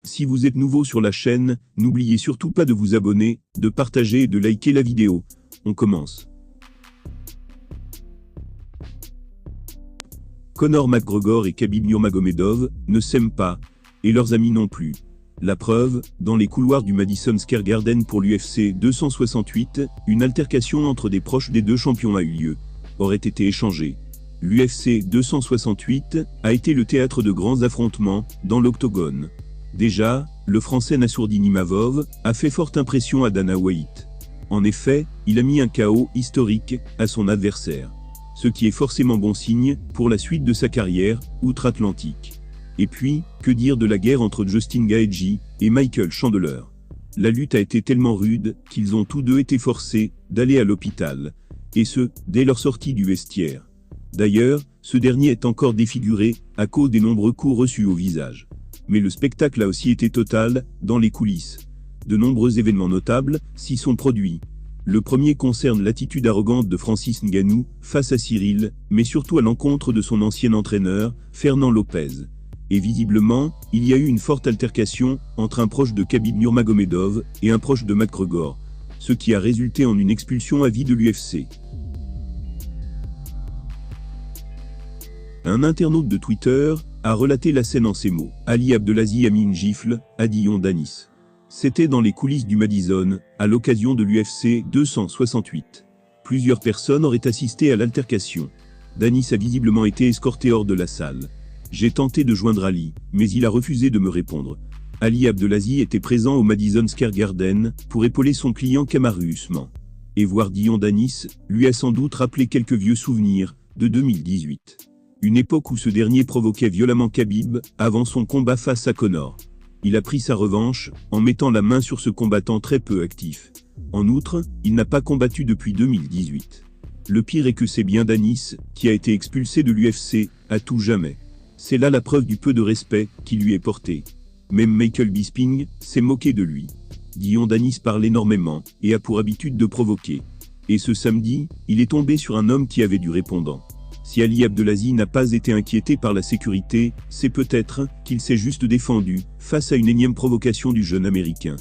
Si vous êtes nouveau sur la chaîne, n'oubliez surtout pas de vous abonner, de partager et de liker la vidéo. On commence. Conor McGregor et Khabib Nurmagomedov ne s'aiment pas, et leurs amis non plus. La preuve, dans les couloirs du Madison Square Garden pour l'UFC 268, une altercation entre des proches des deux champions a eu lieu, aurait été échangée. L'UFC 268 a été le théâtre de grands affrontements dans l'octogone. Déjà, le français Nassourdine Imavov a fait forte impression à Dana White. En effet, il a mis un KO historique à son adversaire. Ce qui est forcément bon signe pour la suite de sa carrière outre-Atlantique. Et puis, que dire de la guerre entre Justin Gaethje et Michael Chandler? La lutte a été tellement rude qu'ils ont tous deux été forcés d'aller à l'hôpital, et ce, dès leur sortie du vestiaire. D'ailleurs, ce dernier est encore défiguré à cause des nombreux coups reçus au visage. Mais le spectacle a aussi été total dans les coulisses. De nombreux événements notables s'y sont produits. Le premier concerne l'attitude arrogante de Francis Ngannou face à Cyril, mais surtout à l'encontre de son ancien entraîneur, Fernand Lopez. Et visiblement, il y a eu une forte altercation entre un proche de Khabib Nurmagomedov et un proche de McGregor, ce qui a résulté en une expulsion à vie de l'UFC. Un internaute de Twitter a relaté la scène en ces mots. Ali Abdelaziz a mis une gifle à Dion Danis. C'était dans les coulisses du Madison, à l'occasion de l'UFC 268. Plusieurs personnes auraient assisté à l'altercation. Danis a visiblement été escorté hors de la salle. J'ai tenté de joindre Ali, mais il a refusé de me répondre. Ali Abdelaziz était présent au Madison Square Garden pour épauler son client Kamaru Usman. Et voir Dion Danis lui a sans doute rappelé quelques vieux souvenirs de 2018. Une époque où ce dernier provoquait violemment Khabib avant son combat face à Conor. Il a pris sa revanche en mettant la main sur ce combattant très peu actif. En outre, il n'a pas combattu depuis 2018. Le pire est que c'est bien Danis qui a été expulsé de l'UFC à tout jamais. C'est là la preuve du peu de respect qui lui est porté. Même Michael Bisping s'est moqué de lui. Dion Danis parle énormément et a pour habitude de provoquer. Et ce samedi, il est tombé sur un homme qui avait du répondant. Si Ali Abdelaziz n'a pas été inquiété par la sécurité, c'est peut-être qu'il s'est juste défendu face à une énième provocation du jeune américain.